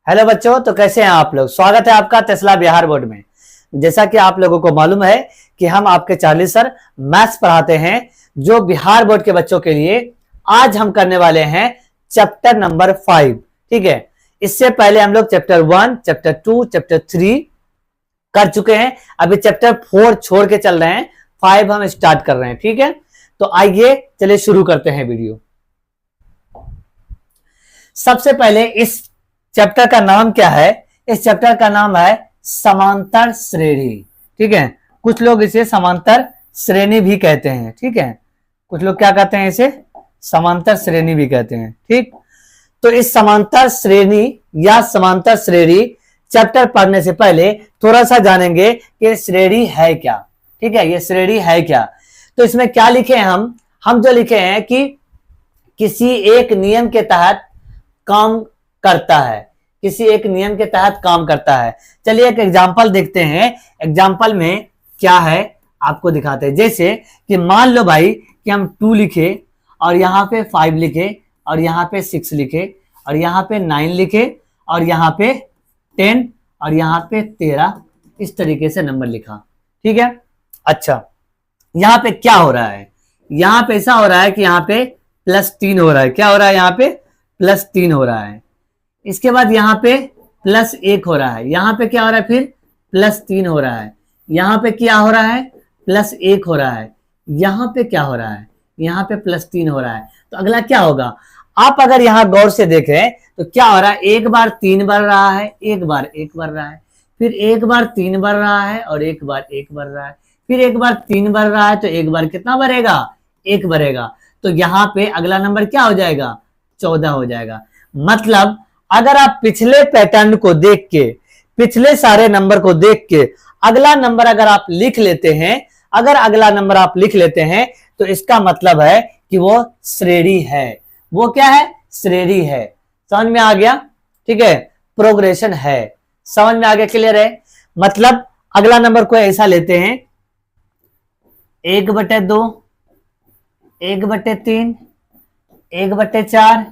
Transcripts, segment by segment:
Hello बच्चों, तो कैसे हैं आप लोग। स्वागत है आपका टेस्ला बिहार बोर्ड में। जैसा कि आप लोगों को मालूम है कि हम आपके चार्ली सर मैथ्स पढ़ाते हैं जो बिहार बोर्ड के बच्चों के लिए। आज हम करने वाले हैं चैप्टर नंबर 5। ठीक है, इससे पहले हम लोग चैप्टर 1, चैप्टर 2, चैप्टर 3 कर चुके हैं। अभी चैप्टर 4 छोड़ के चल रहे हैं, 5 हम स्टार्ट कर रहे हैं। ठीक है, तो आइए चलिए शुरू करते हैं वीडियो। सबसे पहले इस चैप्टर का नाम क्या है? इस चैप्टर का नाम है समांतर श्रेणी। ठीक है, कुछ लोग इसे समांतर श्रेणी भी कहते हैं। ठीक है, कुछ लोग क्या कहते हैं? इसे समांतर श्रेणी भी कहते हैं। ठीक, तो इस समांतर श्रेणी या समांतर श्रेणी चैप्टर पढ़ने से पहले थोड़ा सा जानेंगे कि श्रेणी है क्या। ठीक है, ये श्रेणी है क्या। तो इसमें क्या लिखे हैं हम जो लिखे हैं कि किसी एक नियम के तहत काम करता है, किसी एक नियम के तहत काम करता है। चलिए एक एग्जांपल देखते हैं। एग्जांपल में क्या है आपको दिखाते हैं। जैसे कि मान लो भाई कि हम 2 लिखे और यहाँ पे 5 लिखे और यहाँ पे 6 लिखे और यहाँ पे 9 लिखे और यहाँ पे 10 और यहाँ पे 13, इस तरीके से नंबर लिखा। ठीक है, अच्छा यहाँ पे क्या हो रहा है? यहाँ पे ऐसा हो रहा है कि यहाँ पे +3 हो रहा है। क्या हो रहा है? यहाँ पे +3 हो रहा है। इसके बाद यहाँ पे +1 हो रहा है। यहाँ पे क्या हो रहा है? फिर +3 हो रहा है। यहाँ पे क्या हो रहा है? +1 हो रहा है। यहाँ पे क्या हो रहा है? यहाँ पे +3 हो रहा है। तो अगला क्या होगा? आप अगर यहाँ गौर से देखें तो क्या हो रहा है? एक बार 3 बढ़ रहा है, एक बार 1 बढ़ रहा है, फिर एक बार 3 बढ़ रहा है और एक बार 1 बढ़ रहा है, फिर एक बार 3 बढ़ रहा है तो एक बार कितना बढ़ेगा? 1 बढ़ेगा। तो यहाँ पे अगला नंबर क्या हो जाएगा? 14 हो जाएगा। मतलब अगर आप पिछले पैटर्न को देख के, पिछले सारे नंबर को देख के अगला नंबर अगर आप लिख लेते हैं, अगर अगला नंबर आप लिख लेते हैं तो इसका मतलब है कि वो श्रेणी है। वो क्या है? श्रेणी है। समझ में आ गया? ठीक है, प्रोग्रेशन है। समझ में आ गया? क्लियर है? मतलब अगला नंबर को ऐसा लेते हैं 1/2, 1/3, 1/4,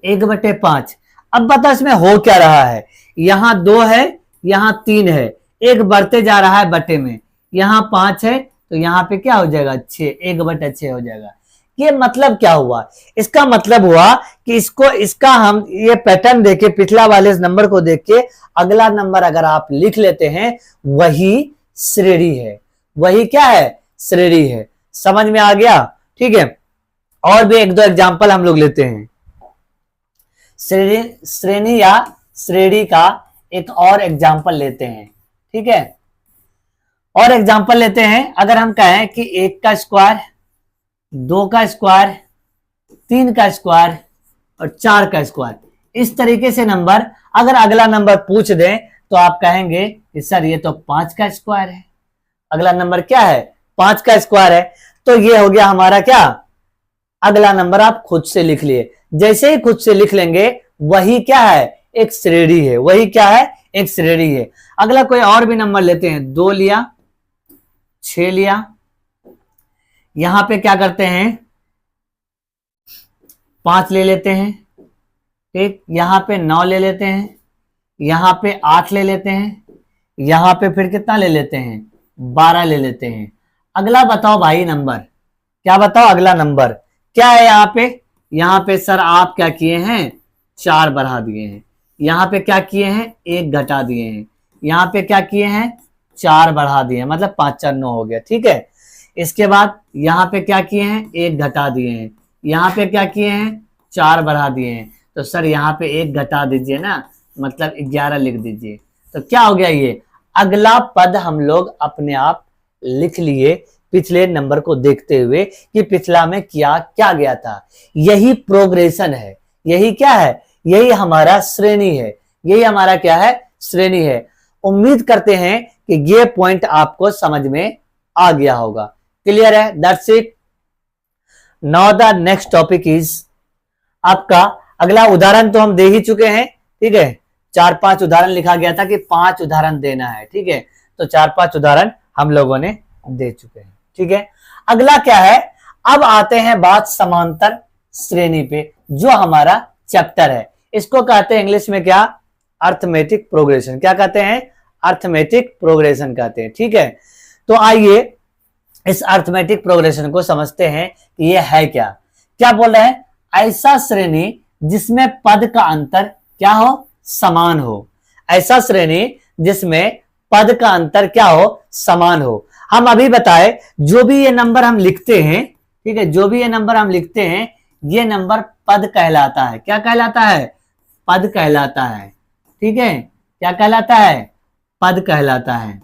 1/5। अब बता इसमें हो क्या रहा है? यहां 2 है, यहां 3 है, एक बढ़ते जा रहा है बटे में। यहां 5 है तो यहां पे क्या हो जाएगा? 6, 1/6 हो जाएगा। ये मतलब क्या हुआ? इसका मतलब हुआ कि इसका हम ये पैटर्न देखे, पिछला वाले नंबर को देख के अगला नंबर अगर आप लिख लेते हैं वही श्रेणी है। वही क्या है? श्रेणी है। समझ में आ गया? ठीक है, और भी 1-2 एग्जाम्पल हम लोग लेते हैं। श्रेणी या श्रेणी का एक और एग्जाम्पल लेते हैं। ठीक है, और एग्जाम्पल लेते हैं। अगर हम कहें कि 1 का स्क्वायर, 2 का स्क्वायर, 3 का स्क्वायर और 4 का स्क्वायर, इस तरीके से नंबर अगर अगला नंबर पूछ दें तो आप कहेंगे कि सर ये तो 5 का स्क्वायर है। अगला नंबर क्या है? 5 का स्क्वायर है। तो ये हो गया हमारा क्या? अगला नंबर आप खुद से लिख लिए। जैसे ही खुद से लिख लेंगे वही क्या है? एक श्रेणी है। वही क्या है? एक श्रेणी है। अगला कोई और भी नंबर लेते हैं। 2 लिया, 6 लिया, यहां पे क्या करते हैं? 5 ले लेते हैं। ठीक, यहां पे 9 ले लेते हैं, यहां पे 8 ले लेते हैं, यहां पे फिर कितना ले लेते हैं? 12 ले लेते हैं। अगला बताओ भाई नंबर, क्या बताओ? अगला नंबर क्या है? यहाँ पे सर आप क्या किए हैं? 4 बढ़ा दिए हैं। यहाँ पे क्या किए हैं? 1 घटा दिए हैं। यहाँ पे क्या किए हैं? 4 बढ़ा दिए हैं। मतलब 5 4 9 हो गया। ठीक है, इसके बाद यहाँ पे क्या किए हैं? 1 घटा दिए हैं। यहाँ पे क्या किए हैं? 4 बढ़ा दिए हैं। तो सर यहाँ पे 1 घटा दीजिए ना, मतलब 11 लिख दीजिए। तो क्या हो गया? ये अगला पद हम लोग अपने आप लिख लिए पिछले नंबर को देखते हुए कि पिछला में क्या क्या गया था। यही प्रोग्रेशन है। यही क्या है? यही हमारा श्रेणी है। यही हमारा क्या है? श्रेणी है। उम्मीद करते हैं कि ये पॉइंट आपको समझ में आ गया होगा। क्लियर है? That's it. Now the next topic is आपका अगला उदाहरण तो हम दे ही चुके हैं। ठीक है, 4-5 उदाहरण लिखा गया था कि 5 उदाहरण देना है। ठीक है, तो 4-5 उदाहरण हम लोगों ने दे चुके हैं। ठीक है, अगला क्या है? अब आते हैं बात समांतर श्रेणी पे, जो हमारा चैप्टर है। इसको कहते हैं इंग्लिश में क्या? Arithmetic progression. क्या कहते हैं? अर्थमेटिक प्रोग्रेशन कहते हैं। ठीक है, तो आइए इस अर्थमेटिक प्रोग्रेशन को समझते हैं कि ये है क्या। क्या बोल रहे हैं? ऐसा श्रेणी जिसमें पद का अंतर क्या हो? समान हो। ऐसा श्रेणी जिसमें पद का अंतर क्या हो? समान हो। हम अभी बताए जो भी ये नंबर हम लिखते हैं, ठीक है, जो भी ये नंबर हम लिखते हैं, ये नंबर पद कहलाता है। क्या कहलाता है? पद कहलाता है। ठीक है, क्या कहलाता है? पद कहलाता है।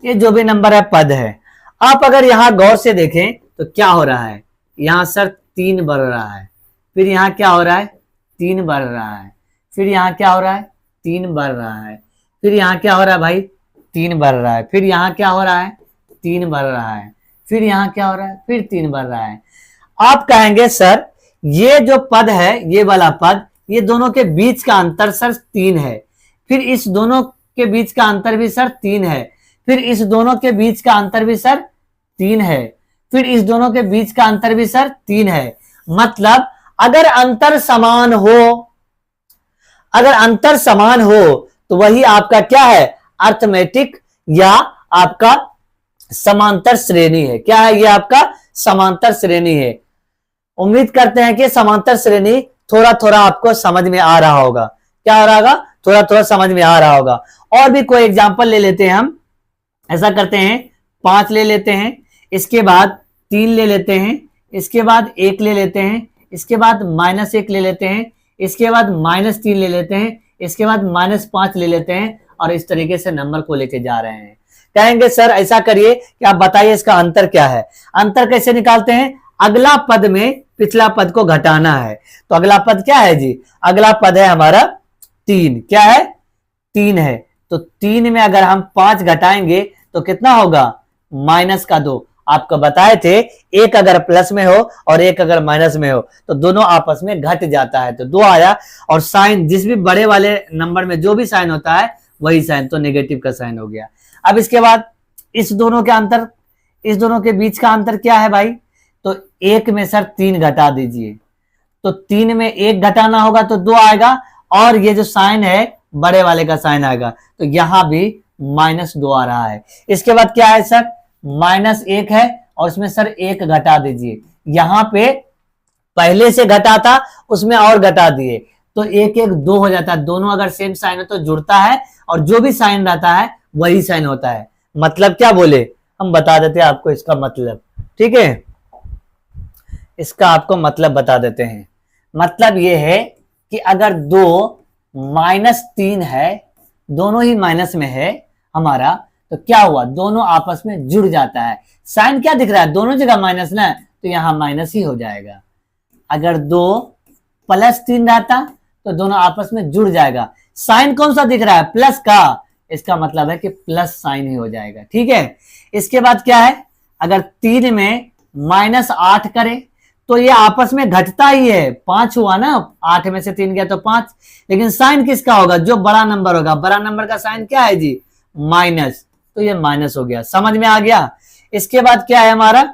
ये जो भी नंबर है पद है। आप अगर यहां गौर से देखें तो क्या हो रहा है? यहां सर 3 बढ़ रहा है, फिर यहां क्या हो रहा है? 3 बढ़ रहा है, फिर यहां क्या हो रहा है? 3 बढ़ रहा है, फिर यहां क्या हो रहा है भाई? 3 बढ़ रहा है, फिर यहां क्या हो रहा है? 3 बढ़ रहा है, फिर यहां क्या हो रहा है? फिर 3 बढ़ रहा है। आप कहेंगे सर ये जो पद है, ये वाला पद, ये दोनों के बीच का अंतर सर 3 है, फिर इस दोनों के बीच का अंतर भी सर 3 है, फिर इस दोनों के बीच का अंतर भी सर 3 है, फिर इस दोनों के बीच का अंतर भी सर 3 है। मतलब अगर अंतर समान हो, अगर अंतर समान हो तो वही आपका क्या है? अर्थमेटिक या आपका समांतर श्रेणी है। क्या है? ये आपका समांतर श्रेणी है। उम्मीद करते हैं कि समांतर श्रेणी थोड़ा थोड़ा आपको समझ में आ रहा होगा। क्या आ रहा होगा? थोड़ा थोड़ा समझ में आ रहा होगा। और भी कोई एग्जांपल ले लेते हैं हम। ऐसा करते हैं, 5 ले लेते हैं, इसके बाद 3 ले लेते हैं, इसके बाद 1 ले लेते हैं, इसके बाद -1 ले लेते हैं, इसके बाद -3 ले लेते हैं, इसके बाद -5 ले लेते हैं, और इस तरीके से नंबर को लेके जा रहे हैं। कहेंगे सर ऐसा करिए कि आप बताइए इसका अंतर क्या है। अंतर कैसे निकालते हैं? अगला पद में पिछला पद को घटाना है। तो अगला पद क्या है जी? अगला पद है हमारा 3। क्या है? 3 है। तो 3 में अगर हम 5 घटाएंगे तो कितना होगा? -2। आपको बताए थे एक अगर प्लस में हो और एक अगर माइनस में हो तो दोनों आपस में घट जाता है, तो 2 आया। और साइन जिस भी बड़े वाले नंबर में जो भी साइन होता है वही साइन, तो नेगेटिव का साइन हो गया। अब इसके बाद इस दोनों के अंतर, इस दोनों के बीच का अंतर क्या है भाई? तो 1 में सर 3 घटा दीजिए, तो 3 में 1 घटाना होगा तो 2 आएगा, और ये जो साइन है बड़े वाले का साइन आएगा, तो यहां भी -2 आ रहा है। इसके बाद क्या है सर? -1 है, और उसमें सर 1 घटा दीजिए। यहां पे पहले से घटा था, उसमें और घटा दिए, तो 1 1 2 हो जाता है। दोनों अगर सेम साइन है तो जुड़ता है, और जो भी साइन रहता है वही साइन होता है। मतलब क्या बोले? हम बता देते हैं आपको इसका मतलब। ठीक है, इसका आपको मतलब बता देते हैं। मतलब ये है कि अगर 2 -3 है, दोनों ही माइनस में है हमारा, तो क्या हुआ? दोनों आपस में जुड़ जाता है। साइन क्या दिख रहा है? दोनों जगह माइनस ना, तो यहां माइनस ही हो जाएगा। अगर 2 +3 रहता तो दोनों आपस में जुड़ जाएगा। साइन कौन सा दिख रहा है? प्लस का, इसका मतलब है कि प्लस साइन ही हो जाएगा। ठीक है, इसके बाद क्या है? अगर 3 में -8 करें तो ये आपस में घटता ही है। 5 हुआ ना, 8 में से 3 गया तो 5, लेकिन साइन किसका होगा? जो बड़ा नंबर होगा, बड़ा नंबर का साइन क्या है जी? माइनस, तो ये माइनस हो गया। समझ में आ गया? इसके बाद क्या है हमारा?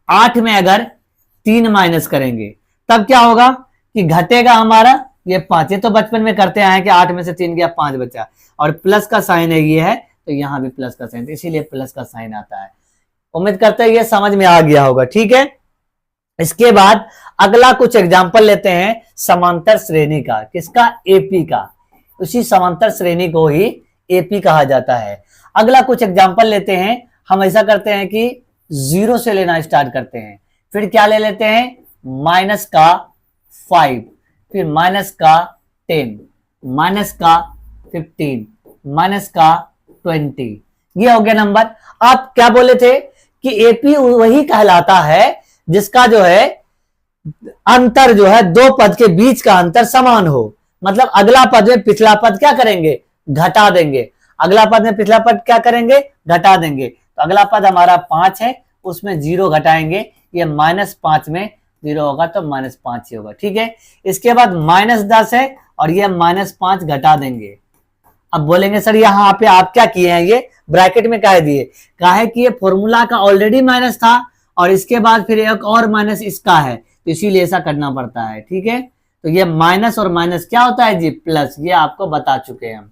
8 में अगर 3 माइनस करेंगे तब क्या होगा? कि घटेगा हमारा ये 5। ये तो बचपन में करते आए हैं कि 8 में से 3 गया 5 बचा, और प्लस का साइन है ये है, तो यहां भी प्लस का साइन, तो इसीलिए प्लस का साइन आता है। उम्मीद करते हैं ये समझ में आ गया होगा। ठीक है, इसके बाद अगला कुछ एग्जाम्पल लेते हैं समांतर श्रेणी का। किसका? एपी का। उसी समांतर श्रेणी को ही एपी कहा जाता है। अगला कुछ एग्जाम्पल लेते हैं। हम ऐसा करते हैं कि 0 से लेना स्टार्ट करते हैं, फिर क्या ले लेते हैं? -5, फिर -10, -15, -20। ये हो गया नंबर। आप क्या बोले थे कि एपी वही कहलाता है जिसका जो है अंतर जो है 2 पद के बीच का अंतर समान हो। मतलब अगला पद में पिछला पद क्या करेंगे? घटा देंगे। अगला पद में पिछला पद क्या करेंगे? घटा देंगे। तो अगला पद हमारा 5 है, उसमें 0 घटाएंगे, ये -5 में 0 होगा तो -5 ही होगा। ठीक है, इसके बाद -10 है, और ये -5 घटा देंगे। अब बोलेंगे सर यहाँ पे आप क्या किए हैं? ये ब्रैकेट में काहे दिए? काहे कि ये फॉर्मूला का ऑलरेडी माइनस था, और इसके बाद फिर एक और माइनस इसका है, तो इसीलिए ऐसा करना पड़ता है। ठीक है, तो ये माइनस और माइनस क्या होता है जी, प्लस, ये आपको बता चुके हैं हम।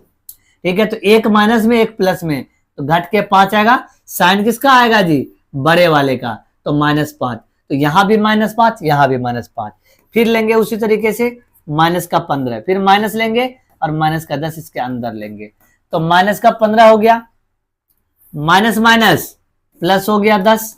ठीक है, तो एक माइनस में एक प्लस में, तो घट के 5 आएगा। साइन किसका आएगा जी, बड़े वाले का, तो -5। तो यहां भी -5, यहां भी -5। फिर लेंगे उसी तरीके से माइनस का 15, फिर माइनस लेंगे और माइनस का 10 इसके अंदर लेंगे, तो माइनस का 15 हो गया, माइनस माइनस प्लस हो गया 10।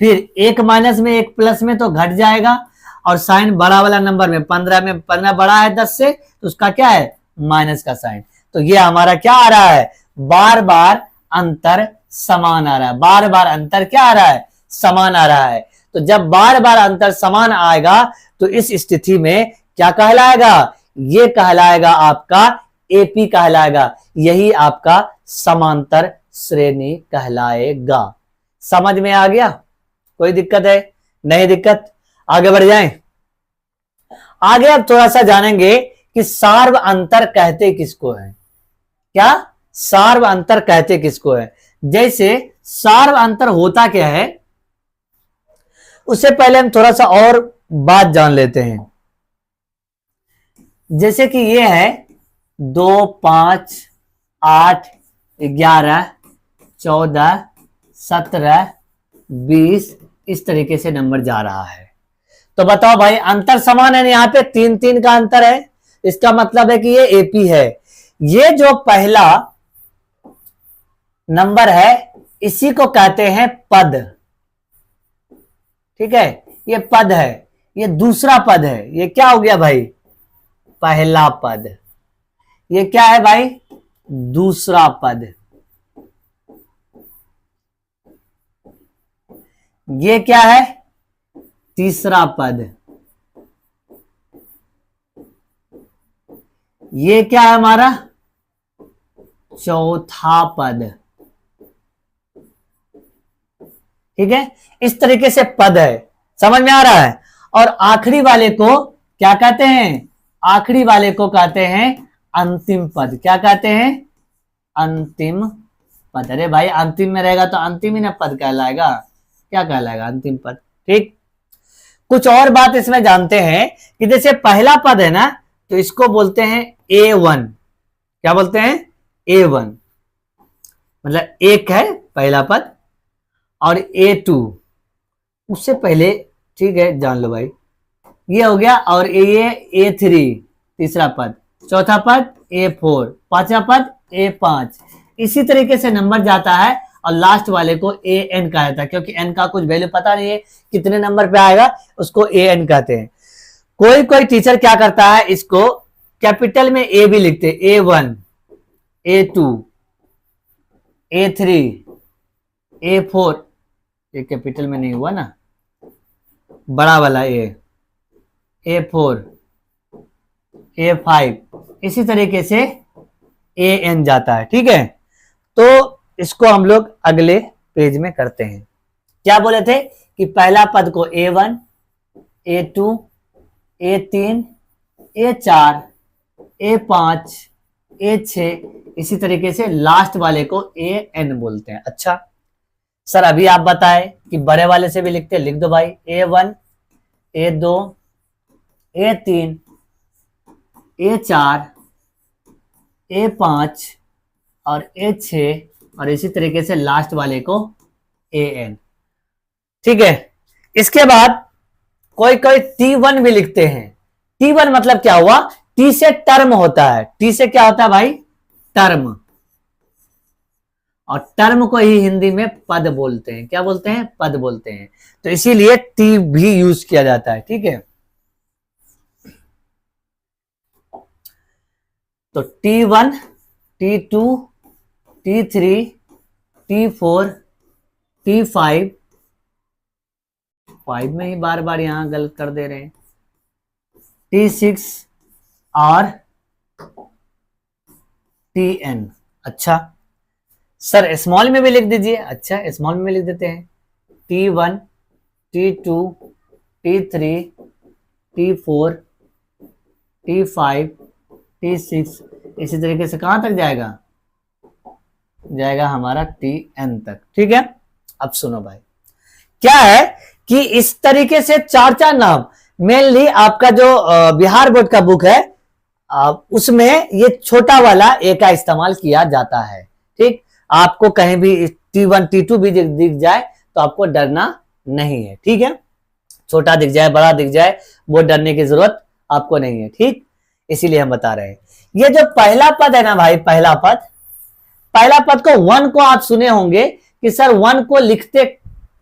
फिर एक माइनस में एक प्लस में तो घट जाएगा, और साइन बड़ा वाला नंबर में 15 में 15 बड़ा है 10 से, तो उसका क्या है, माइनस का साइन। तो ये हमारा क्या आ रहा है, बार बार अंतर समान आ रहा है, बार बार अंतर क्या आ रहा है, समान आ रहा है। तो जब बार बार अंतर समान आएगा तो इस स्थिति में क्या कहलाएगा, ये कहलाएगा आपका एपी कहलाएगा, यही आपका समांतर श्रेणी कहलाएगा। समझ में आ गया, कोई दिक्कत है, नहीं दिक्कत, आगे बढ़ जाएं। आगे अब थोड़ा सा जानेंगे कि सार्व अंतर कहते किसको है, क्या सार्व अंतर कहते किसको है। जैसे सार्व अंतर होता क्या है, उससे पहले हम थोड़ा सा और बात जान लेते हैं। जैसे कि ये है 2, 5, 8, 11, 14, 17, 20, इस तरीके से नंबर जा रहा है। तो बताओ भाई, अंतर समान है, यहाँ पे 3-3 का अंतर है, इसका मतलब है कि ये एपी है। ये जो पहला नंबर है इसी को कहते हैं पद, ठीक है, ये पद है। ये दूसरा पद है, ये क्या हो गया भाई, पहला पद। ये क्या है भाई, दूसरा पद। ये क्या है, तीसरा पद। ये क्या है हमारा, चौथा पद। ठीक है, इस तरीके से पद है, समझ में आ रहा है। और आखिरी वाले को क्या कहते हैं, आखिरी वाले को कहते हैं अंतिम पद। क्या कहते हैं, अंतिम पद। अरे भाई अंतिम में रहेगा तो अंतिम ही ना पद कहलाएगा, क्या कहलाएगा, अंतिम पद। ठीक, कुछ और बात इसमें जानते हैं कि जैसे पहला पद है ना, तो इसको बोलते हैं A1। क्या बोलते हैं, A1, मतलब एक है पहला पद, और A2 उससे पहले, ठीक है, जान लो भाई, ये हो गया। और ये A3 तीसरा पद, चौथा पद A4, पांचवा पद A5, इसी तरीके से नंबर जाता है। और लास्ट वाले को AN कहा जाता है, क्योंकि N का कुछ वैल्यू पता नहीं है कितने नंबर पे आएगा, उसको AN कहते हैं। कोई कोई टीचर क्या करता है, इसको कैपिटल में A भी लिखते हैं, A1, A2, A3, A4, ये कैपिटल में नहीं हुआ ना, बड़ा वाला A4, A5, इसी तरीके से AN जाता है। ठीक है, तो इसको हम लोग अगले पेज में करते हैं। क्या बोले थे कि पहला पद को A1, A2, A3, A4, A5, A6, इसी तरीके से लास्ट वाले को AN बोलते हैं। अच्छा सर, अभी आप बताएं कि बड़े वाले से भी लिखते हैं, लिख दो भाई, A1, A2, A3, A4, A5 और A6, और इसी तरीके से लास्ट वाले को AN। ठीक है, इसके बाद कोई कोई T1 भी लिखते हैं। T1 मतलब क्या हुआ, T से टर्म होता है। T से क्या होता है भाई, टर्म, और टर्म को ही हिंदी में पद बोलते हैं। क्या बोलते हैं, पद बोलते हैं। तो इसीलिए T भी यूज किया जाता है। ठीक है, तो T1, T2, T3, T4, T5, 5 में ही बार बार यहां गलत कर दे रहे हैं, T6 और Tn। अच्छा सर, स्मॉल में भी लिख दीजिए। अच्छा, स्मॉल में लिख देते हैं, T1, T2, T3, T4, T5, T6, इसी तरीके से कहां तक जाएगा, जाएगा हमारा Tn तक। ठीक है, अब सुनो भाई, क्या है कि इस तरीके से 4-4 नाम, मेनली आपका जो बिहार बोर्ड का बुक है उसमें ये छोटा वाला ए का इस्तेमाल किया जाता है। ठीक, आपको कहीं भी T1 T2 भी दिख जाए तो आपको डरना नहीं है। ठीक है, छोटा दिख जाए बड़ा दिख जाए वो डरने की जरूरत आपको नहीं है। ठीक, इसीलिए हम बता रहे हैं। ये जो पहला पद है ना भाई, पहला पद को वन को आप सुने होंगे कि सर वन को लिखते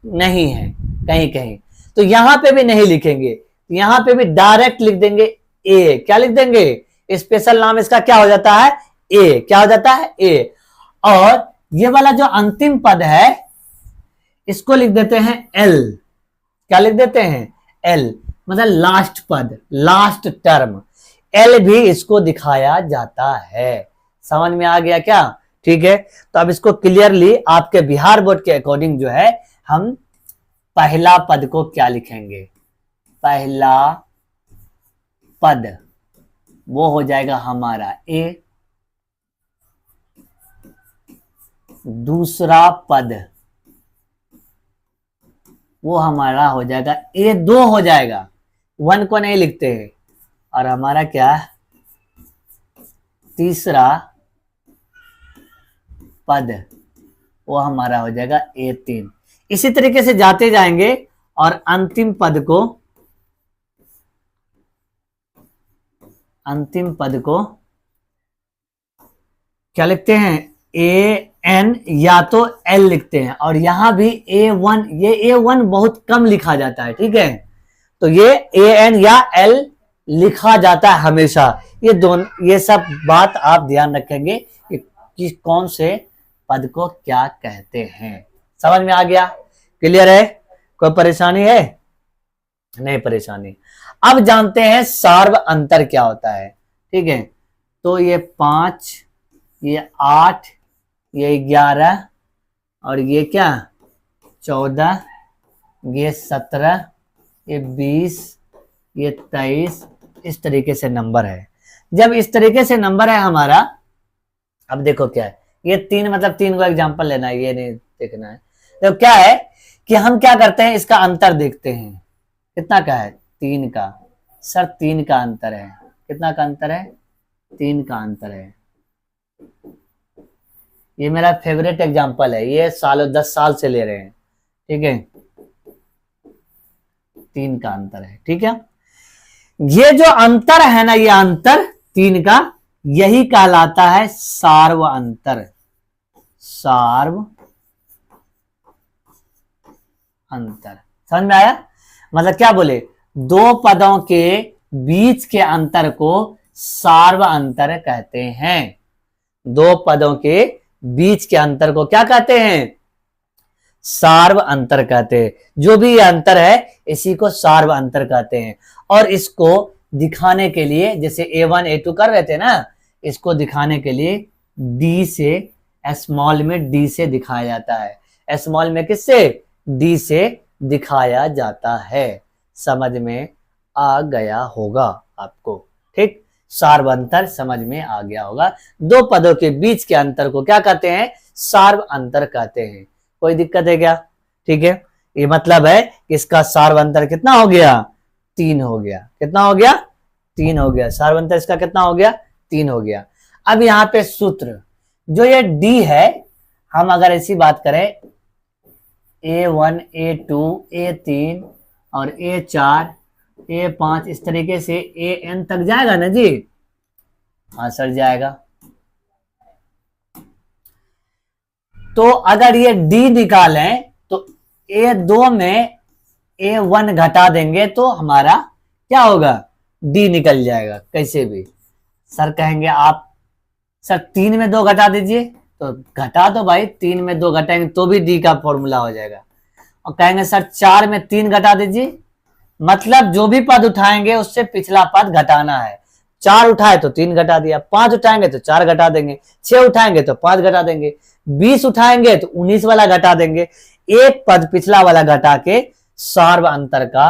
नहीं है कहीं कहीं, तो यहां पे भी नहीं लिखेंगे, यहां पे भी डायरेक्ट लिख देंगे ए। क्या लिख देंगे? स्पेशल नाम इसका क्या हो जाता है? ए। क्या हो जाता है? ए। और ये वाला जो अंतिम पद है इसको लिख देते हैं एल। क्या लिख देते हैं? एल, मतलब लास्ट पद, लास्ट टर्म। एल भी इसको दिखाया जाता है। समझ में आ गया क्या? ठीक है, तो अब इसको क्लियरली आपके बिहार बोर्ड के अकॉर्डिंग जो है हम पहला पद को क्या लिखेंगे? पहला पद वो हो जाएगा हमारा ए। दूसरा पद वो हमारा हो जाएगा ए। दो हो जाएगा, वन को नहीं लिखते हैं। और हमारा क्या? तीसरा पद वो हमारा हो जाएगा A3। इसी तरीके से जाते जाएंगे और अंतिम पद को क्या लिखते हैं? AN या तो L लिखते हैं। और यहां भी A1, ये A1 बहुत कम लिखा जाता है। ठीक है, तो ये AN या L लिखा जाता है हमेशा। ये दोनों, ये सब बात आप ध्यान रखेंगे कि कौन से पद को क्या कहते हैं। समझ में आ गया? क्लियर है? कोई परेशानी है? नहीं परेशानी। अब जानते हैं सार्व अंतर क्या होता है। ठीक है, तो ये 5, ये 8, ये 11 और ये क्या 14, ये 17, ये 20, ये 23, इस तरीके से नंबर है। जब इस तरीके से नंबर है हमारा, अब देखो क्या है, ये 3 मतलब 3 को एग्जांपल लेना है, ये नहीं देखना है। तो क्या है कि हम क्या करते हैं, इसका अंतर देखते हैं। कितना का है? 3 का। सर 3 का अंतर है। कितना का अंतर है? 3 का अंतर है। ये मेरा फेवरेट एग्जांपल है, ये 10 साल से ले रहे हैं। ठीक है, 3 का अंतर है। ठीक है, ये जो अंतर है ना, ये अंतर 3 का, यही कहलाता है सार्व अंतर। सार्व अंतर। समझ में आया? मतलब क्या बोले, दो पदों के बीच के अंतर को सार्व अंतर कहते हैं। दो पदों के बीच के अंतर को क्या कहते हैं? सार्व अंतर कहते हैं। जो भी ये अंतर है इसी को सार्व अंतर कहते हैं। और इसको दिखाने के लिए, जैसे A1 A2 कर रहे थे ना, इसको दिखाने के लिए D से, स्मॉल में D से दिखाया जाता है। स्मॉल में किससे? D से दिखाया जाता है। समझ में आ गया होगा आपको? ठीक, सार्व अंतर समझ में आ गया होगा। दो पदों के बीच के अंतर को क्या कहते हैं? सार्व अंतर कहते हैं। कोई दिक्कत है क्या? ठीक है, ये मतलब है कि इसका सार्व अंतर कितना हो गया? 3 हो गया। कितना हो गया? 3 हो गया। सार्व अंतर इसका कितना हो गया? 3 हो गया। अब यहाँ पे सूत्र, जो ये D है, हम अगर ऐसी बात करें A1 A2 A3 और A4 A5, इस तरीके से AN तक जाएगा ना जी? हाँ सर जाएगा। तो अगर ये D निकालें तो A2 में A1 घटा देंगे तो हमारा क्या होगा? D निकल जाएगा कैसे भी। सर कहेंगे आप सर 3 में 2 घटा दीजिए, तो घटा दो भाई, 3 में 2 घटाएंगे तो भी D का फॉर्मूला हो जाएगा। और कहेंगे सर 4 में 3 घटा दीजिए, मतलब जो भी पद उठाएंगे उससे पिछला पद घटाना है। 4 उठाए तो 3 घटा दिया, 5 उठाएंगे तो 4 घटा देंगे, 6 उठाएंगे तो 5 घटा देंगे, 20 उठाएंगे तो 19 वाला घटा देंगे। एक पद पिछला वाला घटा के सार्व अंतर का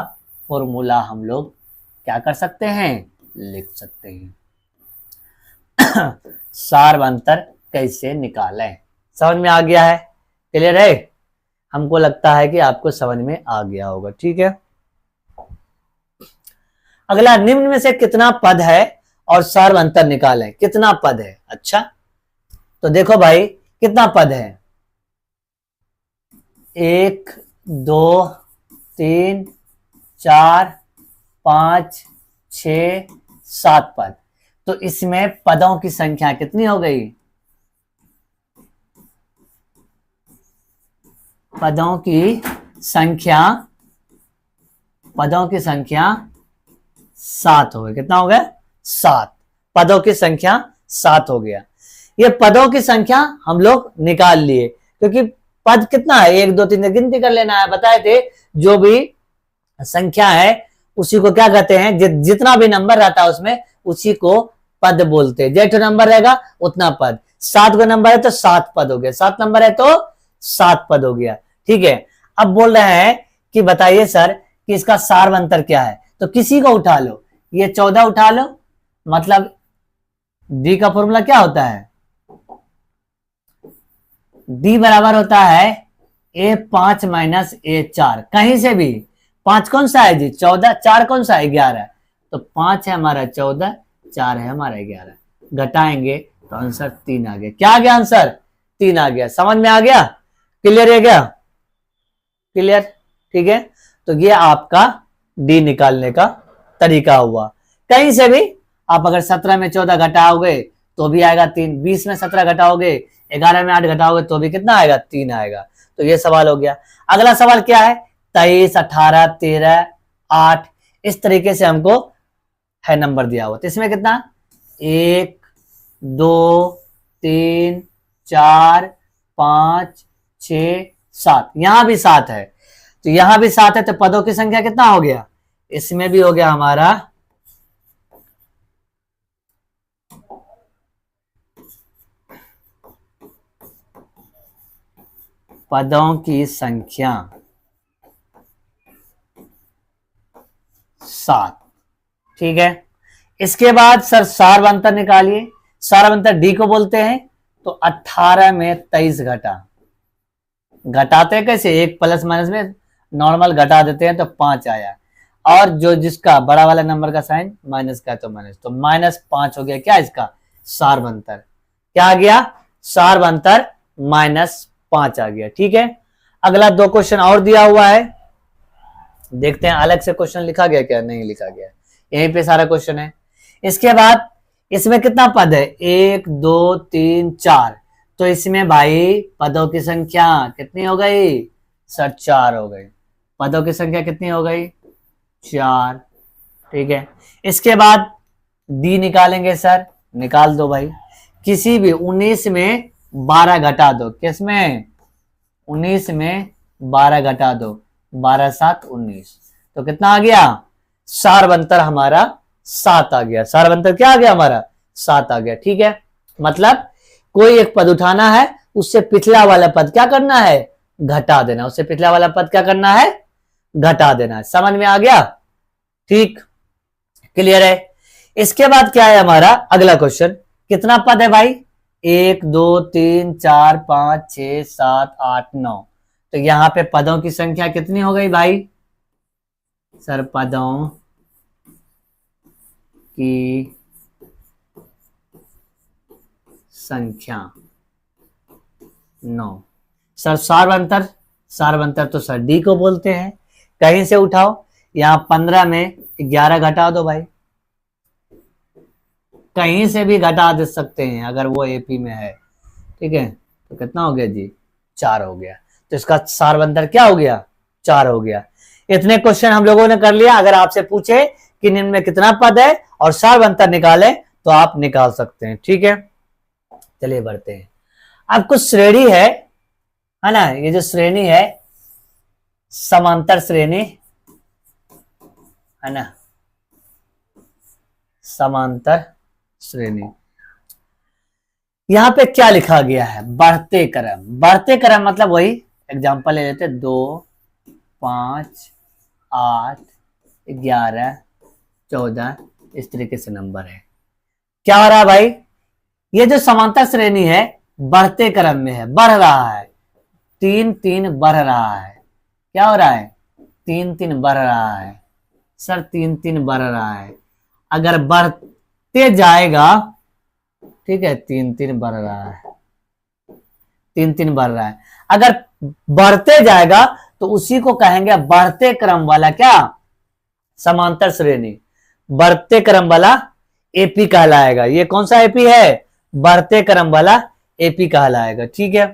फॉर्मूला हम लोग क्या कर सकते हैं? लिख सकते हैं। सार्व अंतर कैसे निकालें? समझ में आ गया है? क्लियर है? हमको लगता है कि आपको समझ में आ गया होगा। ठीक है, अगला, निम्न में से कितना पद है और सर्व अंतर निकालें। कितना पद है? अच्छा, तो देखो भाई कितना पद है, 1 2 3 4 5 6 7 पद। तो इसमें पदों की संख्या कितनी हो गई? पदों की संख्या 7 हो गई। कितना हो गया? 7। पदों की संख्या 7 हो गया। ये पदों की संख्या हम लोग निकाल लिए, क्योंकि पद कितना है, 1 2 3 गिनती कर लेना है। बताए थे जो भी संख्या है उसी को क्या कहते हैं, जितना भी नंबर रहता है उसमें उसी को पद बोलते हैं। जेठ नंबर रहेगा उतना पद। 7 का नंबर है तो 7 पद हो गया, 7 नंबर है तो 7 पद हो गया। ठीक है, अब बोल रहे हैं कि बताइए सर कि इसका सार अंतर क्या है। तो किसी को उठा लो, ये 14 उठा लो, मतलब डी का फॉर्मूला क्या होता है, डी बराबर होता है A5 माइनस A4। कहीं से भी 5 कौन सा है जी, 14, 4 कौन सा है, 11। तो 5 है हमारा 14, 4 है हमारा 11, घटाएंगे तो आंसर 3 आ गया। क्या आ गया आंसर? 3 आ गया। समझ में आ गया? क्लियर है क्या? क्लियर? ठीक है, तो ये आपका डी निकालने का तरीका हुआ। कहीं से भी आप अगर 17 में 14 घटाओगे तो भी आएगा 3, 20 में 17 घटाओगे, 11 में 8 घटाओगे तो भी कितना आएगा? 3 आएगा। तो ये सवाल हो गया। अगला सवाल क्या है, 23 18 13 8, इस तरीके से हमको है नंबर दिया हुआ। तो इसमें कितना, 1 2 3 4 5 6 7, यहां भी 7 है, तो यहां भी 7 है, तो पदों की संख्या कितना हो गया, इसमें भी हो गया हमारा पदों की संख्या 7। ठीक है, इसके बाद सर सार अंतर निकालिए। सार अंतर डी को बोलते हैं। तो 18 में 23 घटाते कैसे, एक प्लस माइनस में नॉर्मल घटा देते हैं तो 5 आया, और जो जिसका बड़ा वाला नंबर का साइन माइनस का तो माइनस, तो -5 हो गया। क्या इसका सार अंतर क्या आ गया, सार अंतर -5 आ गया। ठीक है, अगला 2 क्वेश्चन और दिया हुआ है, देखते हैं अलग से क्वेश्चन लिखा गया क्या, नहीं लिखा गया, यहीं पे सारा क्वेश्चन है। इसके बाद इसमें कितना पद है, 1 2 3 4, तो इसमें भाई पदों की संख्या कितनी हो गई सर, 4 हो गई। पदों की संख्या कितनी हो गई, 4। ठीक है, इसके बाद डी निकालेंगे सर, निकाल दो भाई। किसी भी 19 में 12 घटा दो, किसमें 19 में 12 घटा दो, 12 7 19, तो कितना आ गया, सार अंतर हमारा 7 आ गया। सार अंतर क्या आ गया हमारा, 7 आ गया। ठीक है, मतलब कोई एक पद उठाना है, उससे पिछला वाला पद क्या करना है, घटा देना, उससे पिछला वाला पद क्या करना है, घटा देना है। समझ में आ गया? ठीक, क्लियर है। इसके बाद क्या है हमारा अगला क्वेश्चन, कितना पद है भाई, 1 2 3 4 5 6 7 8 9, तो यहां पे पदों की संख्या कितनी हो गई भाई, सर पदों की संख्या 9। सर सार अंतर तो सर डी को बोलते हैं। कहीं से उठाओ, यहां 15 में 11 घटा दो भाई, कहीं से भी घटा दे सकते हैं अगर वो एपी में है। ठीक है, तो कितना हो गया जी, 4 हो गया। तो इसका सार अंतर क्या हो गया, 4 हो गया। इतने क्वेश्चन हम लोगों ने कर लिया। अगर आपसे पूछे कि निम्न में कितना पद है और सार अंतर निकाले तो आप निकाल सकते हैं। ठीक है, चलिए बढ़ते हैं। अब कुछ श्रेणी है ना, ये जो श्रेणी है समांतर श्रेणी है ना, समांतर श्रेणी, यहां पे क्या लिखा गया है, बढ़ते क्रम। बढ़ते क्रम मतलब वही एग्जांपल ले लेते, 2 5 8 11 14, इस तरीके से नंबर है। क्या हो रहा है भाई, ये जो समांतर श्रेणी है बढ़ते क्रम में है, बढ़ रहा है, 3 3 बढ़ रहा है। क्या हो रहा है, 3 3 बढ़ रहा है। सर 3-3 बढ़ रहा है। अगर बढ़ते जाएगा, ठीक है, 3-3 बढ़ रहा है, 3-3 बढ़ रहा है। अगर बढ़ते जाएगा तो उसी को कहेंगे बढ़ते क्रम वाला क्या, समांतर श्रेणी। बढ़ते क्रम वाला एपी कहलाएगा। ये कौन सा एपी है, बढ़ते क्रम वाला एपी कहलाएगा। ठीक है,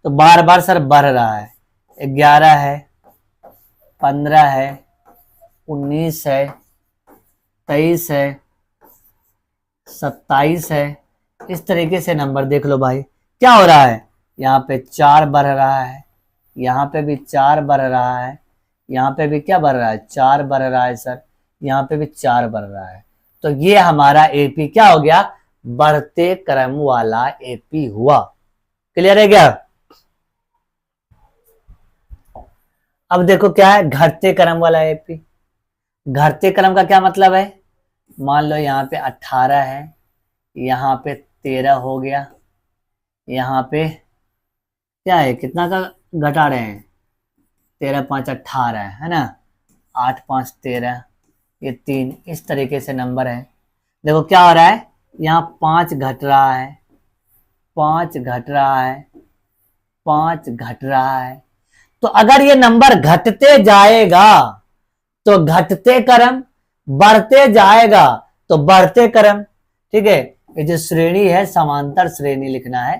तो बार बार सर बढ़ रहा है, 11 है, 15 है, 19 है, 23 है, 27 है। इस तरीके से नंबर देख लो भाई, क्या हो रहा है, यहाँ पे 4 बढ़ रहा है, यहाँ पे भी 4 बढ़ रहा है, यहाँ पे भी क्या बढ़ रहा है, 4 बढ़ रहा है सर, यहाँ पे भी 4 बढ़ रहा है। तो ये हमारा एपी क्या हो गया, बढ़ते क्रम वाला एपी हुआ। क्लियर है क्या। अब देखो क्या है, घटते क्रम वाला एपी। घटते क्रम का क्या मतलब है, मान लो यहाँ पे 18 है, यहाँ पे 13 हो गया, यहाँ पे क्या है, कितना का घटा रहे हैं, 13×5 18 है ना, 8×5 13, ये 3, इस तरीके से नंबर है। देखो क्या हो रहा है, यहाँ 5 घट रहा है, 5 घट रहा है, 5 घट रहा है। तो अगर ये नंबर घटते जाएगा तो घटते क्रम, बढ़ते जाएगा तो बढ़ते क्रम। ठीक है, ये जो श्रेणी है समांतर श्रेणी लिखना है।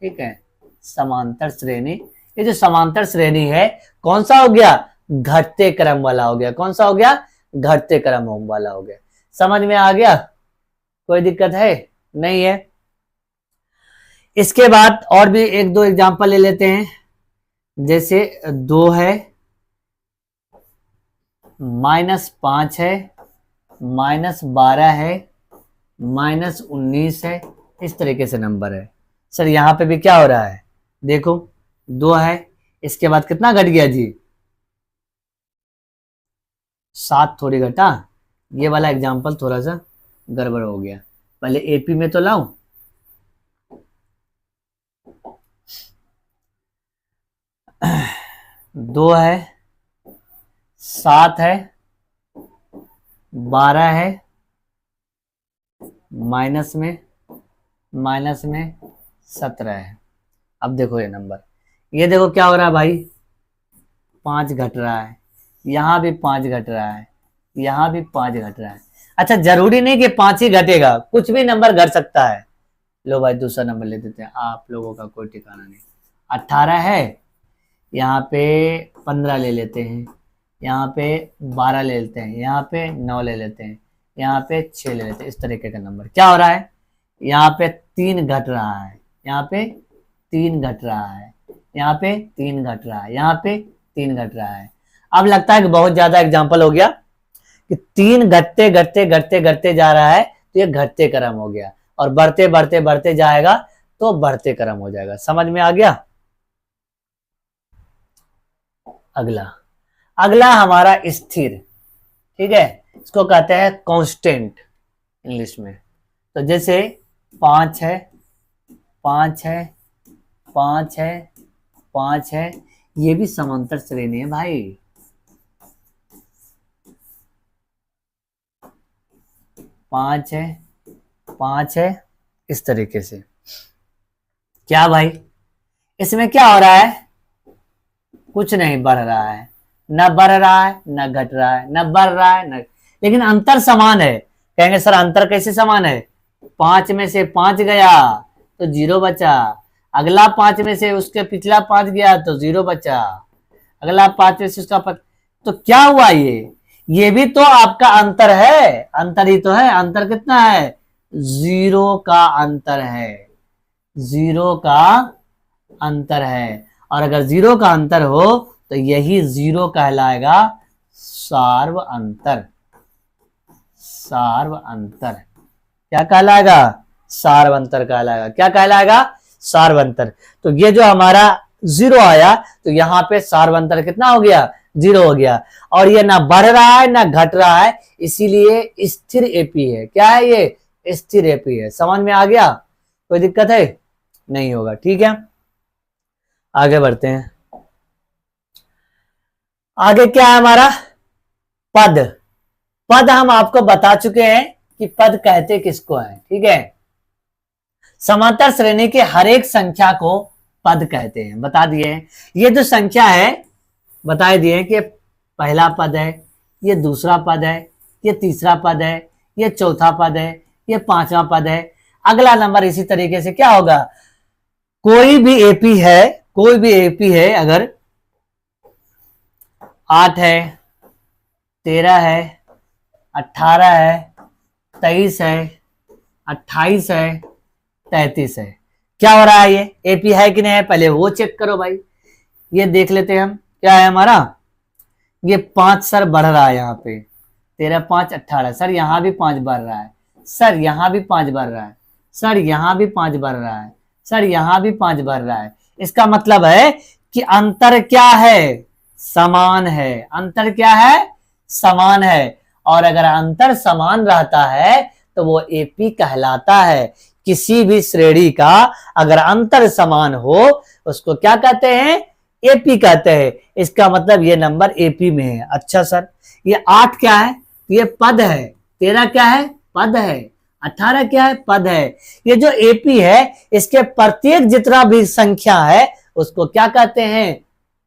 ठीक है, समांतर श्रेणी, ये जो समांतर श्रेणी है कौन सा हो गया, घटते क्रम वाला हो गया। कौन सा हो गया, घटते क्रम वाला हो गया। समझ में आ गया, कोई दिक्कत है नहीं है। इसके बाद और भी 1-2 एग्जांपल ले लेते हैं। जैसे 2 है, -5 है, -12 है, -19 है, इस तरीके से नंबर है। सर यहाँ पे भी क्या हो रहा है, देखो 2 है, इसके बाद कितना घट गया जी, 7 थोड़ी घटा। ये वाला एग्जांपल थोड़ा सा गड़बड़ हो गया, पहले एपी में तो लाऊं। दो है, 7 है, 12 है, माइनस में 17 है। अब देखो ये नंबर, ये देखो क्या हो रहा है भाई, 5 घट रहा है, यहाँ भी 5 घट रहा है, यहाँ भी 5 घट रहा है। अच्छा, जरूरी नहीं कि 5 ही घटेगा, कुछ भी नंबर घट सकता है। लो भाई दूसरा नंबर ले देते हैं, आप लोगों का कोई ठिकाना नहीं। 18 है, यहाँ पे 15 ले लेते हैं, यहाँ पे 12 ले लेते हैं, यहाँ पे 9 ले लेते हैं, यहाँ पे 6 ले लेते हैं। इस तरीके का नंबर क्या हो रहा है, यहाँ पे 3 घट रहा है, यहाँ पे 3 घट रहा है, यहाँ पे 3 घट रहा है, यहाँ पे 3 घट रहा है। अब लगता है कि बहुत ज्यादा एग्जाम्पल हो गया कि 3 घटते घटते घटते घटते जा रहा है, तो ये घटते क्रम हो गया, और बढ़ते बढ़ते बढ़ते जाएगा तो बढ़ते क्रम हो जाएगा। समझ में आ गया। अगला, अगला हमारा स्थिर। ठीक है, इसको कहते हैं कांस्टेंट इंग्लिश में। तो जैसे 5 है, 5 है, 5 है, 5 है, ये भी समांतर श्रेणी है भाई। 5 है, 5 है, इस तरीके से। क्या भाई, इसमें क्या हो रहा है, कुछ नहीं बढ़ रहा है, न बढ़ रहा है न घट रहा है, न बढ़ रहा है न, लेकिन अंतर समान है। कहेंगे सर अंतर कैसे समान है, 5 में से 5 गया तो 0 बचा, अगला 5 में से उसके पिछला 5 गया तो 0 बचा, अगला 5 में से उसका 5, तो क्या हुआ, ये भी तो आपका अंतर है, अंतर ही तो है। अंतर कितना है, 0 का अंतर है, 0 का अंतर है। और अगर 0 का अंतर हो तो यही 0 कहलाएगा सार्व अंतर। सार्व अंतर क्या कहलाएगा, सार्व अंतर कहलाएगा। क्या कहलाएगा, सार्व अंतर। तो ये जो हमारा 0 आया तो यहाँ पे सार्व अंतर कितना हो गया, 0 हो गया। और ये ना बढ़ रहा है ना घट रहा है, इसीलिए स्थिर एपी है। क्या है ये, स्थिर एपी है। समझ में आ गया, कोई दिक्कत है नहीं होगा। ठीक है, आगे बढ़ते हैं। आगे क्या है हमारा, पद, पद हम आपको बता चुके हैं कि पद कहते किसको है, ठीक है। समांतर श्रेणी के हर एक संख्या को पद कहते हैं, बता दिए हैं। ये जो संख्या है बता दिए कि पहला पद है, ये दूसरा पद है, ये तीसरा पद है, ये चौथा पद है, ये पांचवा पद है। अगला नंबर इसी तरीके से क्या होगा, कोई भी एपी है, कोई भी एपी है, अगर 8 है, 13 है, 18 है, 23 है, 28 है, 33 है, क्या हो रहा है, ये एपी है कि नहीं है, पहले वो चेक करो भाई। ये देख लेते हैं हम, क्या है हमारा, ये 5 सर बढ़ रहा है यहाँ पे, 13 5 18 सर, यहाँ भी 5 बढ़ रहा है सर, यहाँ भी 5 बढ़ रहा है सर, यहाँ भी 5 बढ़ रहा है सर, यहाँ भी 5 बढ़ रहा है। इसका मतलब है कि अंतर क्या है, समान है। अंतर क्या है, समान है। और अगर अंतर समान रहता है तो वो एपी कहलाता है। किसी भी श्रेणी का अगर अंतर समान हो उसको क्या कहते हैं, एपी कहते हैं। इसका मतलब ये नंबर एपी में है। अच्छा सर, ये 8 क्या है, ये पद है। 13 क्या है, पद है। 18 क्या है, पद है। ये जो एपी है इसके प्रत्येक जितना भी संख्या है उसको क्या कहते हैं,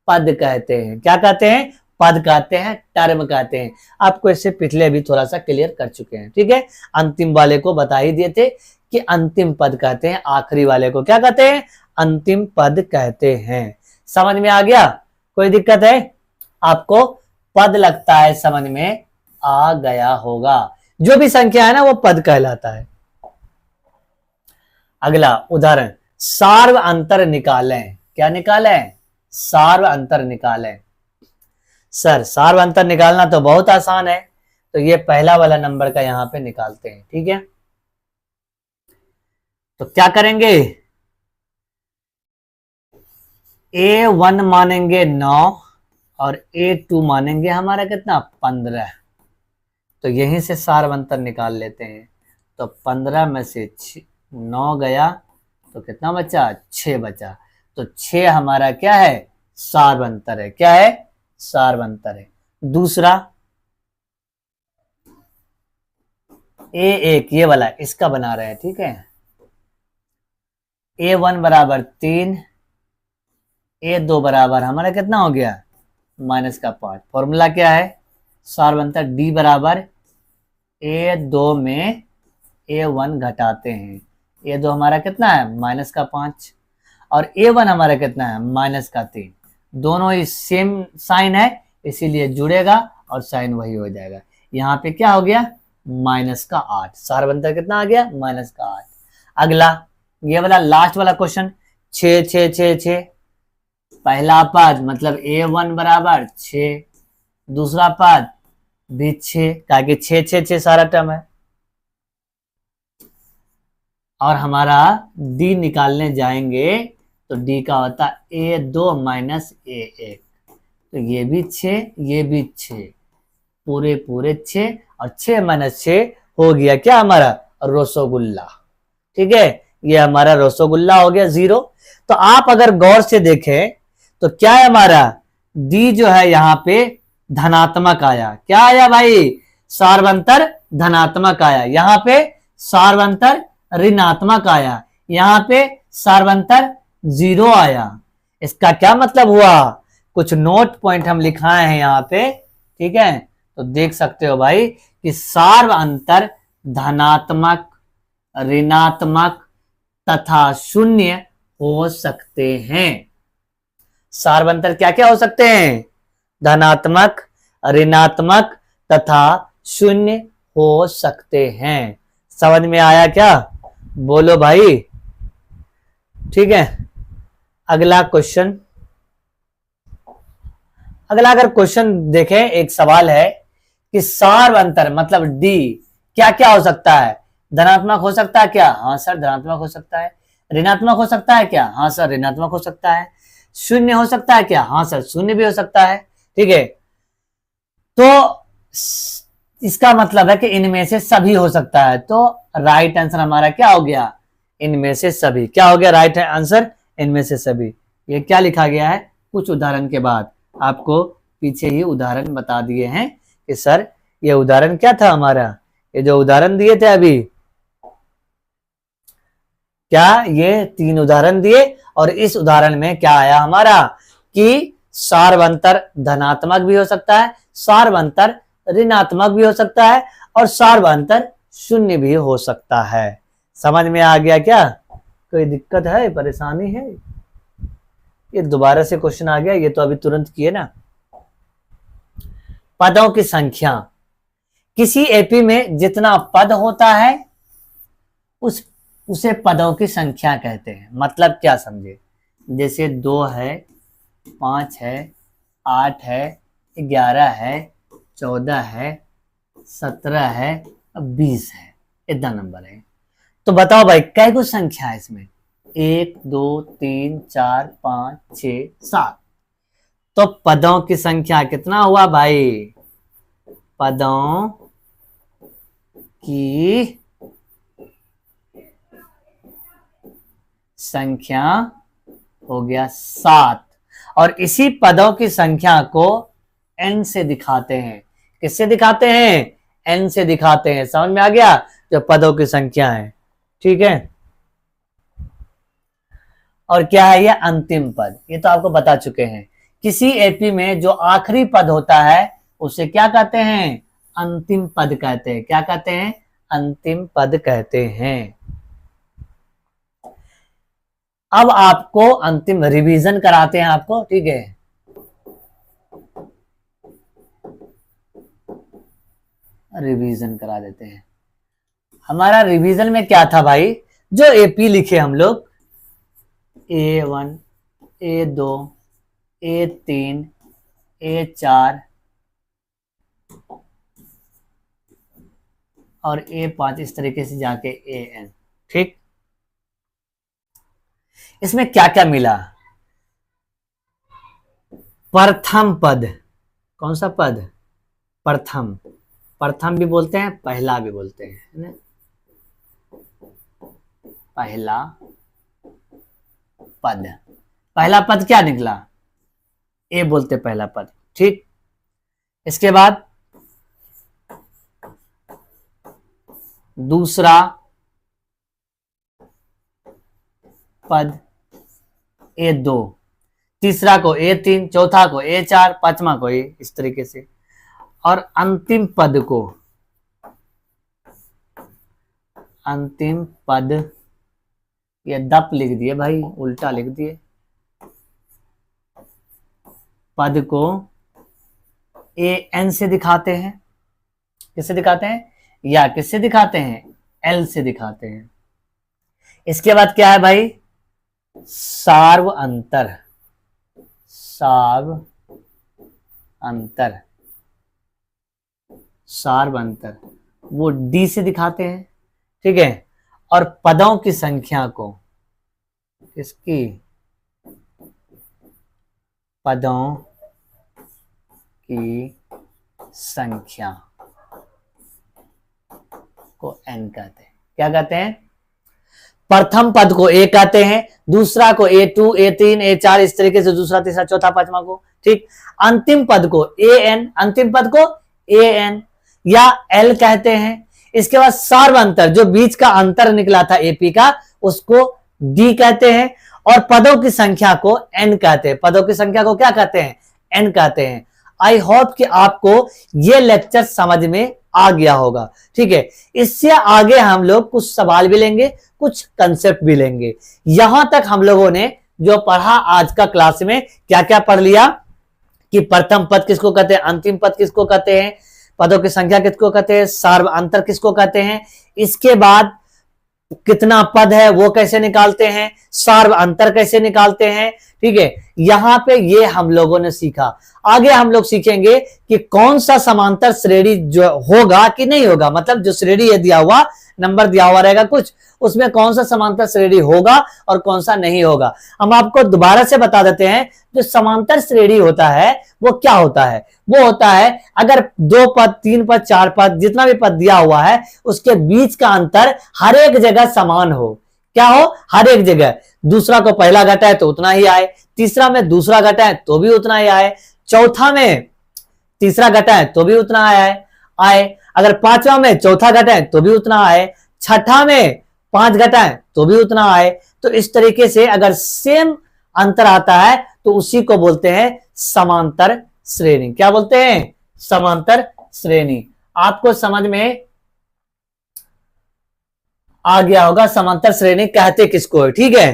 पद कहते हैं। क्या कहते हैं, पद कहते हैं, टर्म कहते हैं। आपको इससे पिछले भी थोड़ा सा क्लियर कर चुके हैं, ठीक है। अंतिम वाले को बता ही दिए थे कि अंतिम पद कहते हैं, आखिरी वाले को क्या कहते हैं, अंतिम पद कहते हैं। समझ में आ गया, कोई दिक्कत है आपको, पद लगता है समझ में आ गया होगा। जो भी संख्या है ना वो पद कहलाता है। अगला उदाहरण, सार्व अंतर निकालें। क्या निकालें, सार्व अंतर निकालें। सर सार्व अंतर निकालना तो बहुत आसान है, तो ये पहला वाला नंबर का यहां पे निकालते हैं, ठीक है। तो क्या करेंगे, A1 मानेंगे 9 और A2 मानेंगे हमारा कितना, 15। तो यहीं से सार्व अंतर निकाल लेते हैं। तो 15 में से 9 गया तो कितना बचा, 6 बचा। तो 6 हमारा क्या है, सार्व अंतर है। क्या है, सार्व अंतर है। दूसरा A1 ये वाला इसका बना रहे हैं, ठीक है। A1 बराबर 3, A2 बराबर हमारा कितना हो गया, -5। फॉर्मूला क्या है, सार्व अंतर D बराबर A2 में A1 घटाते हैं। A2 हमारा कितना है, -5 और A1 हमारा कितना है, -3। दोनों ही सेम साइन है इसीलिए जुड़ेगा और साइन वही हो जाएगा। यहाँ पे क्या हो गया, -8। सार्व अंतर कितना आ गया, -8। अगला ये वाला लास्ट वाला क्वेश्चन, 6 6 6 6। पहला पद मतलब A1 बराबर 6, दूसरा पद भी 6, ताकि 6 6 6 सारा टर्म है। और हमारा D निकालने जाएंगे तो D का होता A2 माइनस A1। तो ये भी 6, ये भी 6, पूरे पूरे 6 और 6 माइनस 6 हो गया क्या हमारा, रसगुल्ला। ठीक है, ये हमारा रसगुल्ला हो गया 0। तो आप अगर गौर से देखें तो क्या है हमारा D जो है यहाँ पे धनात्मक आया। क्या आया भाई, सार्वंतर धनात्मक आया। यहाँ पे सार्वंतर ऋणात्मक आया, यहाँ पे सार्वंतर 0 आया। इसका क्या मतलब हुआ, कुछ नोट पॉइंट हम लिखाए हैं यहाँ पे, ठीक है। तो देख सकते हो भाई कि सार्व अंतर धनात्मक, ऋणात्मक तथा शून्य हो सकते हैं। सार्व अंतर क्या क्या हो सकते हैं, धनात्मक, ऋणात्मक तथा शून्य हो सकते हैं। समझ में आया क्या, बोलो भाई। ठीक है, अगला क्वेश्चन। अगला अगर क्वेश्चन देखें, एक सवाल है कि सार्व अंतर मतलब डी क्या क्या हो सकता है। धनात्मक हो सकता है क्या, हाँ सर धनात्मक हो सकता है। ऋणात्मक हो सकता है क्या, हाँ सर ऋणात्मक हो सकता है। शून्य हो सकता है क्या, हाँ सर शून्य भी हो सकता है। ठीक है, तो इसका मतलब है कि इनमें से सभी हो सकता है। तो राइट आंसर हमारा क्या हो गया, इनमें से सभी। क्या हो गया राइट आंसर, इनमें से सभी। ये क्या लिखा गया है, कुछ उदाहरण के बाद आपको पीछे ही उदाहरण बता दिए हैं कि सर ये उदाहरण क्या था हमारा, ये जो उदाहरण दिए थे अभी, क्या ये 3 उदाहरण दिए और इस उदाहरण में क्या आया हमारा कि सार्वंतर धनात्मक भी हो सकता है, सार्वंतर ऋणात्मक भी हो सकता है और सार्वंतर शून्य भी हो सकता है। समझ में आ गया क्या? कोई दिक्कत है, परेशानी है? ये दोबारा से क्वेश्चन आ गया, ये तो अभी तुरंत किए ना। पदों की संख्या, किसी एपी में जितना पद होता है उसे पदों की संख्या कहते हैं। मतलब क्या समझे, जैसे 2 है, 5 है, 8 है, 11 है, 14 है, 17 है, 20 है, इतना नंबर है। तो बताओ भाई कै कुछ संख्या है इसमें? 1 2 3 4 5 6 7। तो पदों की संख्या कितना हुआ भाई? पदों की संख्या हो गया 7 और इसी पदों की संख्या को n से दिखाते हैं। किससे दिखाते हैं? n से दिखाते हैं। समझ में आ गया? जो पदों की संख्या है, ठीक है। और क्या है ये? अंतिम पद। ये तो आपको बता चुके हैं। किसी एपी में जो आखिरी पद होता है उसे क्या कहते हैं? अंतिम पद कहते हैं। क्या कहते हैं? अंतिम पद कहते हैं। अब आपको अंतिम रिवीजन कराते हैं आपको, ठीक है। रिवीजन करा देते हैं। हमारा रिवीजन में क्या था भाई? जो एपी लिखे हम लोग, A1, A2, A3, A4 और A5, इस तरीके से जाके AN, ठीक। इसमें क्या क्या मिला? प्रथम पद। कौन सा पद? प्रथम। प्रथम भी बोलते हैं, पहला भी बोलते हैं, है ना? पहला पद। पहला पद क्या निकला? ए बोलते पहला पद, ठीक। इसके बाद दूसरा पद A2, तीसरा को A3, चौथा को A4, पांचवा को A, इस तरीके से। और अंतिम पद को, अंतिम पद, ये दप लिख दिए भाई, उल्टा लिख दिए। पद को AN से दिखाते हैं। किससे दिखाते हैं? या किससे दिखाते हैं? L से दिखाते हैं। इसके बाद क्या है भाई? सार्व अंतर। सार्व अंतर, सार्व अंतर वो D से दिखाते हैं, ठीक है। और पदों की संख्या को, किसकी? पदों की संख्या को n कहते हैं। क्या कहते हैं? प्रथम पद को A कहते हैं, दूसरा को A2, A3, A4, इस तरीके से दूसरा, तीसरा, चौथा, पांचवा को, ठीक। अंतिम पद को AN, अंतिम पद को AN या L कहते हैं। इसके बाद सार्व अंतर, जो बीच का अंतर निकला था एपी का, उसको D कहते हैं। और पदों की संख्या को N कहते हैं। पदों की संख्या को क्या कहते हैं? N कहते हैं। आई होप कि आपको ये लेक्चर समझ में आ गया होगा, ठीक है। इससे आगे हम लोग कुछ सवाल भी लेंगे, कुछ कंसेप्ट भी लेंगे। यहां तक हम लोगों ने जो पढ़ा आज का क्लास में, क्या क्या पढ़ लिया कि प्रथम पद किसको कहते हैं, अंतिम पद किसको कहते हैं, पदों की संख्या किसको कहते हैं, सार्व अंतर किसको कहते हैं, इसके बाद कितना पद है वो कैसे निकालते हैं, सार्व अंतर कैसे निकालते हैं, ठीक है। यहां पे ये हम लोगों ने सीखा। आगे हम लोग सीखेंगे कि कौन सा समांतर श्रेणी जो होगा कि नहीं होगा, मतलब जो श्रेणी है दिया हुआ, नंबर दिया हुआ रहेगा कुछ, उसमें कौन सा समांतर श्रेणी होगा और कौन सा नहीं होगा। हम आपको दोबारा से बता देते हैं, जो समांतर श्रेणी होता है वो क्या होता है? वो होता है अगर 2 पद, 3 पद, 4 पद, जितना भी पद दिया हुआ है, उसके बीच का अंतर हर एक जगह समान हो। क्या हो? हर एक जगह। दूसरा को पहला घटा है तो उतना ही आए, तीसरा में दूसरा घटा है तो भी उतना ही आए, चौथा में तीसरा घटाएं तो भी उतना आए। अगर पांचवा में चौथा घटाएं तो भी उतना आए, छठा में 5 घटाएं तो भी उतना आए। तो इस तरीके से अगर सेम अंतर आता है तो उसी को बोलते हैं समांतर श्रेणी। क्या बोलते हैं? समांतर श्रेणी। आपको समझ में आ गया होगा समांतर श्रेणी कहते किसको है। ठीक है,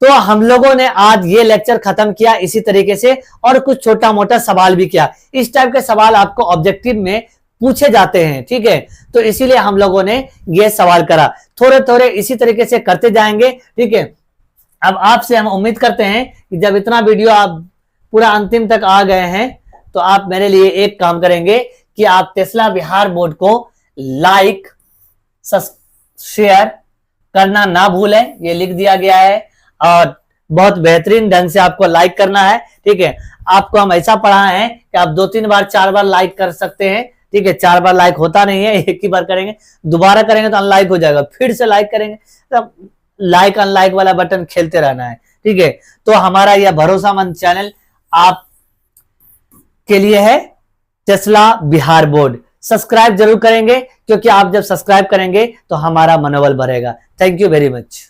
तो हम लोगों ने आज ये लेक्चर खत्म किया इसी तरीके से, और कुछ छोटा मोटा सवाल भी किया। इस टाइप के सवाल आपको ऑब्जेक्टिव में पूछे जाते हैं। ठीक है, तो इसीलिए हम लोगों ने ये सवाल करा। थोड़े थोड़े इसी तरीके से करते जाएंगे। ठीक है, अब आपसे हम उम्मीद करते हैं कि जब इतना वीडियो आप पूरा अंतिम तक आ गए हैं तो आप मेरे लिए एक काम करेंगे कि आप टेस्ला बिहार बोर्ड को लाइक शेयर करना ना भूलें। ये लिख दिया गया है और बहुत बेहतरीन ढंग से आपको लाइक करना है। ठीक है, आपको हम ऐसा पढ़ाए हैं कि आप 2-3 बार 4 बार लाइक कर सकते हैं। ठीक है, 4 बार लाइक होता नहीं है, एक ही बार करेंगे, दोबारा करेंगे तो अनलाइक हो जाएगा, फिर से लाइक करेंगे तो लाइक अनलाइक वाला बटन खेलते रहना है। ठीक है, तो हमारा यह भरोसामंद चैनल आप के लिए है, टेस्ला बिहार बोर्ड। सब्सक्राइब जरूर करेंगे, क्योंकि आप जब सब्सक्राइब करेंगे तो हमारा मनोबल बढ़ेगा। Thank you very much.